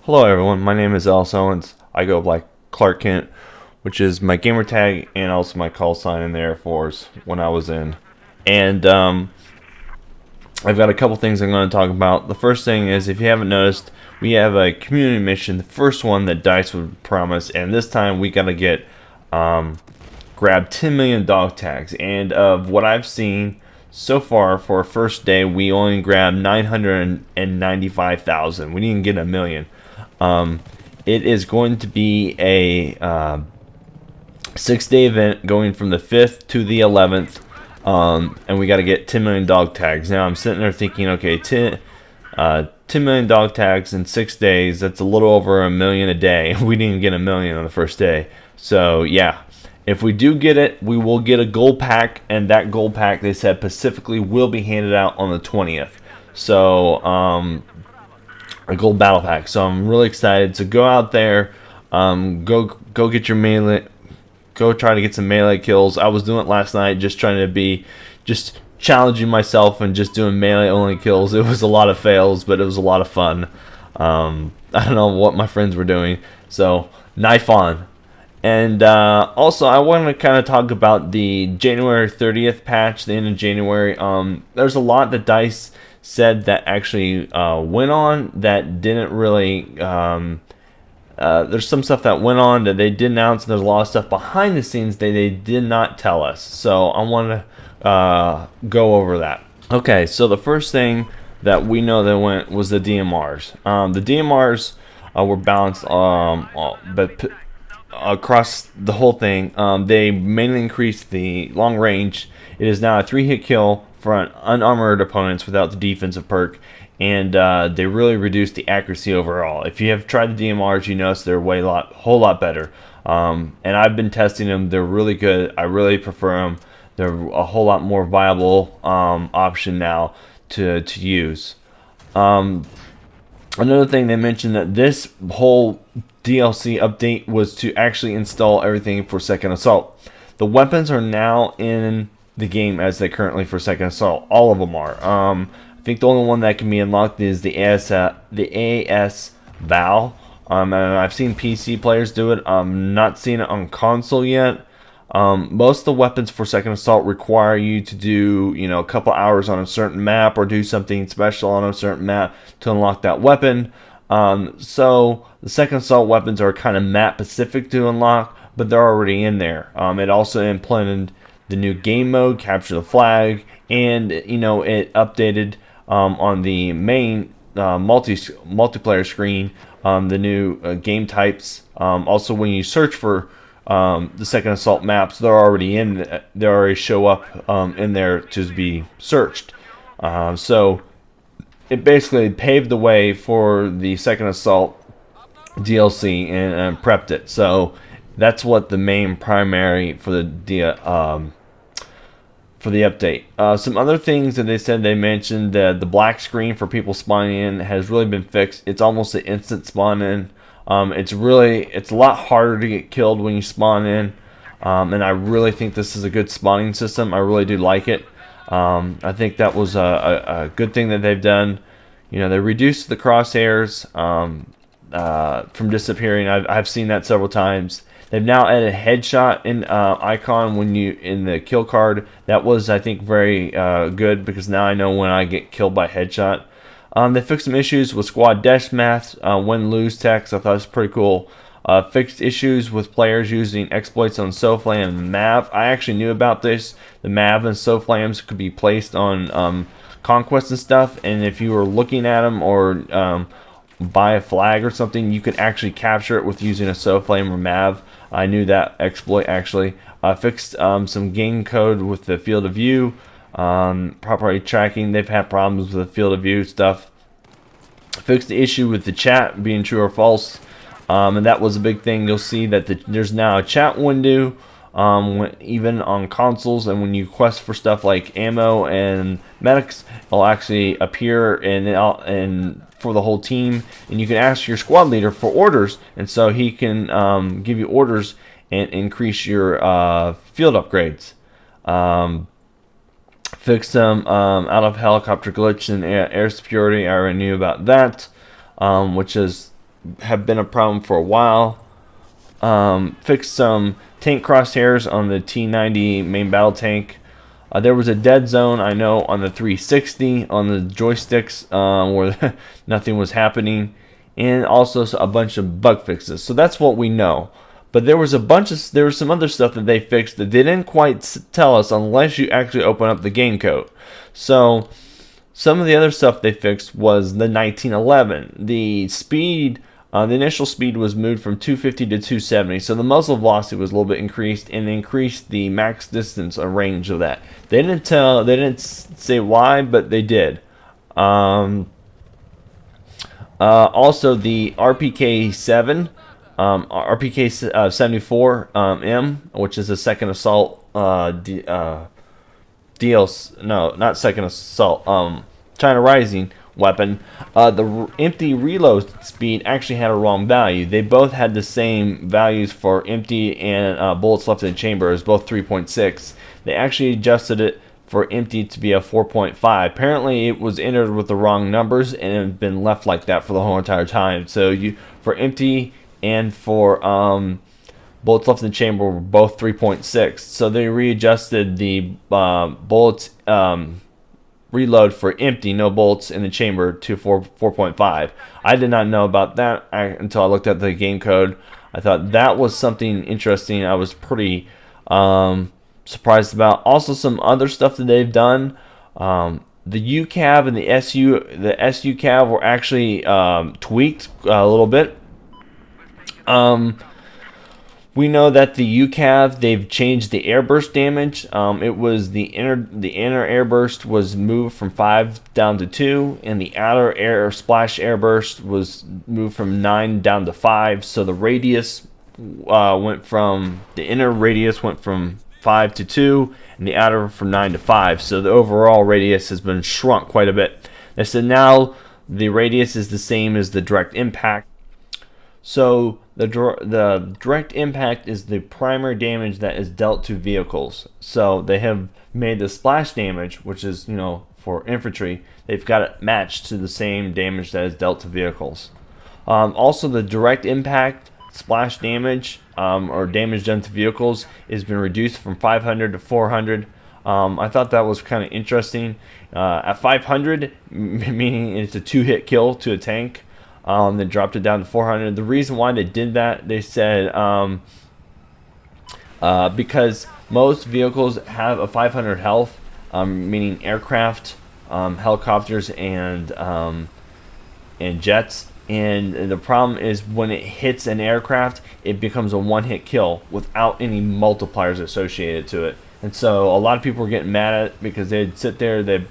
Hello everyone, my name is Ellis Owens. I go by Clark Kent, which is my gamer tag and also my call sign in the Air Force when I was in. And I've got a couple things I'm going to talk about. The first thing is, if you haven't noticed, we have a community mission, the first one that DICE would promise, and this time we got to get grab 10 million dog tags. And of what I've seen so far for our first day, we only grabbed 995,000. We didn't get a million. It is going to be a 6-day event going from the 5th to the 11th, and we got to get 10 million dog tags. Now I'm sitting there thinking, okay, 10 million dog tags in 6 days, that's a little over a million a day. We didn't get a million on the first day. So yeah, if we do get it, we will get a gold pack, and that gold pack, they said specifically, will be handed out on the 20th. So a gold battle pack. So I'm really excited. So go out there, go get your melee, go try to get some melee kills. I was doing it last night, just trying to be, just challenging myself and just doing melee only kills. It was a lot of fails, but it was a lot of fun. I don't know what my friends were doing. So knife on. And also, I want to kind of talk about the January 30th patch, the end of January. There's a lot that DICE said that actually went on that didn't really. There's some stuff that went on that they did announce, and there's a lot of stuff behind the scenes that they did not tell us. So I want to go over that. Okay, so the first thing that we know that went was the DMRs. The DMRs were balanced, but across the whole thing, they mainly increased the long range. It is now a 3-hit kill for unarmored opponents without the defensive perk, and they really reduced the accuracy overall. If you have tried the DMRs, you notice they're whole lot better. And I've been testing them; they're really good. I really prefer them. They're a whole lot more viable option now to use. Another thing, they mentioned that this whole DLC update was to actually install everything for Second Assault. The weapons are now in the game as they currently for Second Assault. All of them are. I think the only one that can be unlocked is the AS Val. And I've seen PC players do it. I'm not seeing it on console yet. Most of the weapons for Second Assault require you to do, a couple hours on a certain map or do something special on a certain map to unlock that weapon. So the Second Assault weapons are kind of map specific to unlock, but they're already in there. It also implemented the new game mode, capture the flag, and it updated on the main multiplayer screen the new game types. Also, when you search for the Second Assault maps, they're already in. They already show up in there to be searched. So it basically paved the way for the Second Assault DLC and prepped it. So that's what the main primary for the update. Some other things that they said, they mentioned that the black screen for people spawning in has really been fixed. It's almost an instant spawn in. It's a lot harder to get killed when you spawn in, and I really think this is a good spawning system. I really do like it. I think that was a good thing that they've done. They reduced the crosshairs from disappearing. I've seen that several times. They've now added headshot in icon when you in the kill card. That was, I think, very good, because now I know when I get killed by headshot. They fixed some issues with squad deathmatch, win-lose text. I thought it was pretty cool. Fixed issues with players using exploits on SoFlam and MAV. I actually knew about this. The MAV and SoFlams could be placed on conquests and stuff, and if you were looking at them or buy a flag or something, you could actually capture it with using a SoFlame or MAV. I knew that exploit actually. Fixed some game code with the field of view. Properly tracking. They've had problems with the field of view stuff. Fixed the issue with the chat being true or false, and that was a big thing. You'll see that there's now a chat window even on consoles, and when you quest for stuff like ammo and medics, it'll actually appear and for the whole team, and you can ask your squad leader for orders, and so he can give you orders and increase your field upgrades. Fixed some out of helicopter glitch and air security. I already knew about that, which is have been a problem for a while. Fixed some tank crosshairs on the T90 main battle tank. There was a dead zone, I know, on the 360 on the joysticks where nothing was happening, and also a bunch of bug fixes. So that's what we know. But there was some other stuff that they fixed that they didn't quite tell us unless you actually open up the game code. So some of the other stuff they fixed was the 1911. The speed, the initial speed was moved from 250 to 270. So the muzzle velocity was a little bit increased, and increased the max distance or range of that. They didn't say why, but they did. Also the RPK 7. RPK 74M, which is a second assault DLC, no, not second assault, China Rising weapon. The empty reload speed actually had a wrong value. They both had the same values for empty and bullets left in the chamber. It was both 3.6. They actually adjusted it for empty to be a 4.5. Apparently it was entered with the wrong numbers and it had been left like that for the whole entire time. So for empty and for bullets left in the chamber were both 3.6. So they readjusted the bullets reload for empty, no bullets in the chamber, to 4.5. I did not know about that until I looked at the game code. I thought that was something interesting. I was pretty surprised about. Also, some other stuff that they've done. The UCAV and the SU cav were actually tweaked a little bit. We know that the UCAV, they've changed the airburst damage. It was the inner airburst was moved from 5 down to 2, and the outer air splash airburst was moved from 9 down to 5. So the radius the inner radius went from 5 to 2, and the outer from 9 to 5. So the overall radius has been shrunk quite a bit. They said now the radius is the same as the direct impact. So the direct impact is the primary damage that is dealt to vehicles. So they have made the splash damage, which is, for infantry, they've got it matched to the same damage that is dealt to vehicles. Also, the direct impact splash damage or damage done to vehicles has been reduced from 500 to 400. I thought that was kind of interesting. At 500, meaning it's a 2-hit kill to a tank. They dropped it down to 400. The reason why they did that, they said, because most vehicles have a 500 health, meaning aircraft, helicopters, and jets. And the problem is when it hits an aircraft, it becomes a 1-hit kill without any multipliers associated to it. And so a lot of people were getting mad at it because they'd sit there, they'd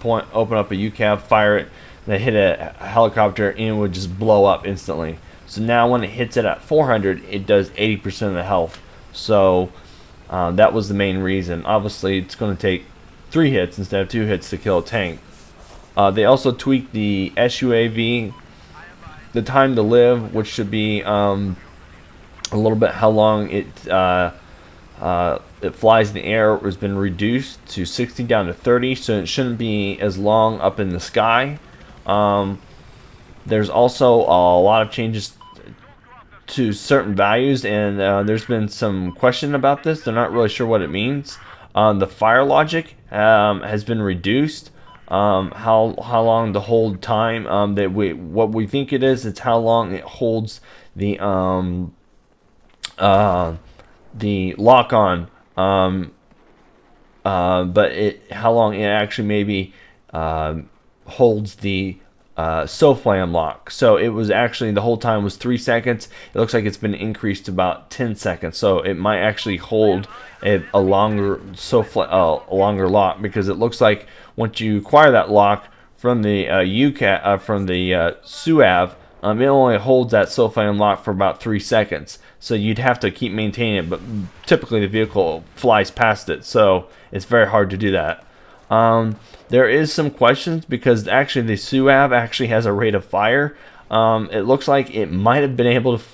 open up a UCAV, fire it, they hit a helicopter, and it would just blow up instantly. So now when it hits it at 400, it does 80% of the health. So that was the main reason. Obviously, it's going to take 3 hits instead of 2 hits to kill a tank. They also tweaked the SUAV, the time to live, which should be a little bit how long it flies in the air, has been reduced to 60 down to 30, so it shouldn't be as long up in the sky. There's also a lot of changes to certain values, and there's been some question about this. They're not really sure what it means. The fire logic has been reduced. How long the hold time what we think it is, it's how long it holds the lock on, but how long it actually maybe holds the SOFLAM lock. So it was actually, the whole time was 3 seconds. It looks like it's been increased to about 10 seconds. So it might actually hold a longer longer lock, because it looks like once you acquire that lock from the SUAV, it only holds that SOFLAM lock for about 3 seconds. So you'd have to keep maintaining it, but typically the vehicle flies past it, so it's very hard to do that. There is some questions because actually the SUAV actually has a rate of fire. It looks like it might have been able to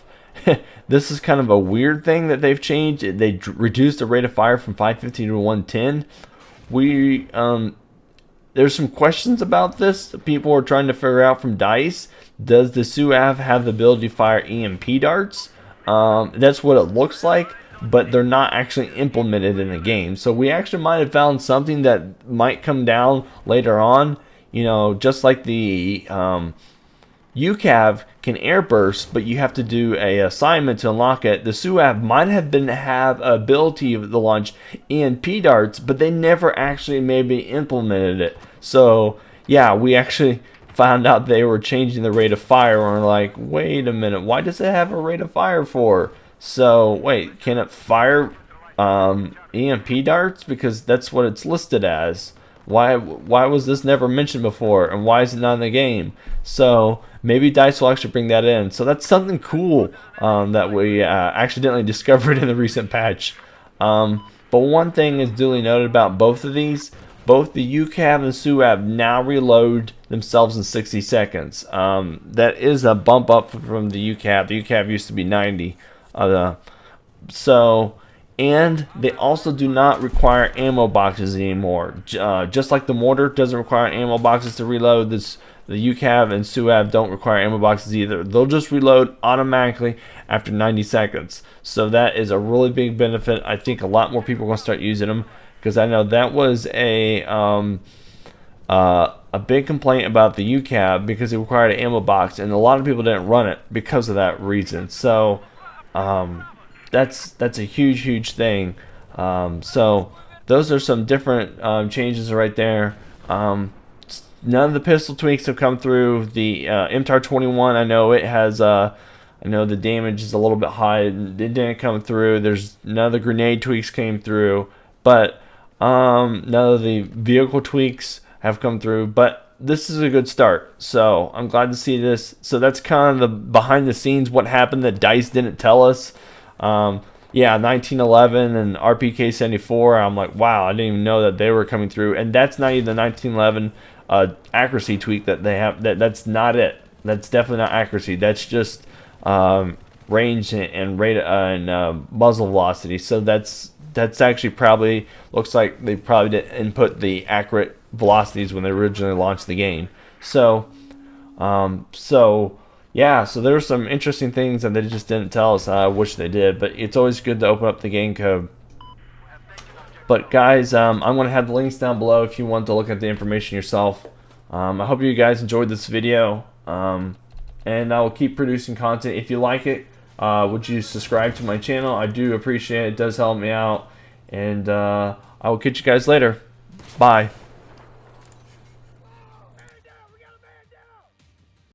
this is kind of a weird thing that they've changed. They reduced the rate of fire from 550 to 110. there's some questions about this. People are trying to figure out from DICE. Does the SUAV have the ability to fire EMP darts? That's what it looks like, but they're not actually implemented in the game. So we actually might have found something that might come down later on. You know, just like the UCAV can airburst, but you have to do a assignment to unlock it. The SUAV might have ability to launch EMP darts, but they never actually maybe implemented it. So yeah, we actually found out they were changing the rate of fire, and we're like, wait a minute, why does it have a rate of fire for? So wait, can it fire EMP darts? Because that's what it's listed as. Why was this never mentioned before, and why is it not in the game? So maybe DICE will actually bring that in. So that's something cool that we accidentally discovered in the recent patch. But one thing is duly noted about both of these. Both the UCAV and SUAV now reload themselves in 60 seconds. That is a bump up from the UCAV. The UCAV used to be 90. And they also do not require ammo boxes anymore. Just like the mortar doesn't require ammo boxes to reload, the UCAV and SUAV don't require ammo boxes either. They'll just reload automatically after 90 seconds. So that is a really big benefit. I think a lot more people are going to start using them, because I know that was a big complaint about the UCAV, because it required an ammo box, and a lot of people didn't run it because of that reason. So that's a huge thing. So those are some different changes right there. None of the pistol tweaks have come through. The MTAR 21, I know it has I know the damage is a little bit high. It didn't come through. There's none of the grenade tweaks came through, but none of the vehicle tweaks have come through. But this is a good start, so I'm glad to see this. So that's kind of the behind the scenes, what happened that DICE didn't tell us. Yeah, 1911 and RPK 74. I'm like, wow, I didn't even know that they were coming through. And that's not even the 1911 accuracy tweak that they have. That's not it. That's definitely not accuracy. That's just range and rate and muzzle velocity. So that's actually probably looks like they probably didn't input the accurate velocities when they originally launched the game. So yeah, so there were some interesting things that they just didn't tell us. I wish they did, but it's always good to open up the game code. But guys, I'm going to have the links down below if you want to look at the information yourself. I hope you guys enjoyed this video, and I will keep producing content. If you like it, would you subscribe to my channel? I do appreciate it. It does help me out, and I will catch you guys later. Bye.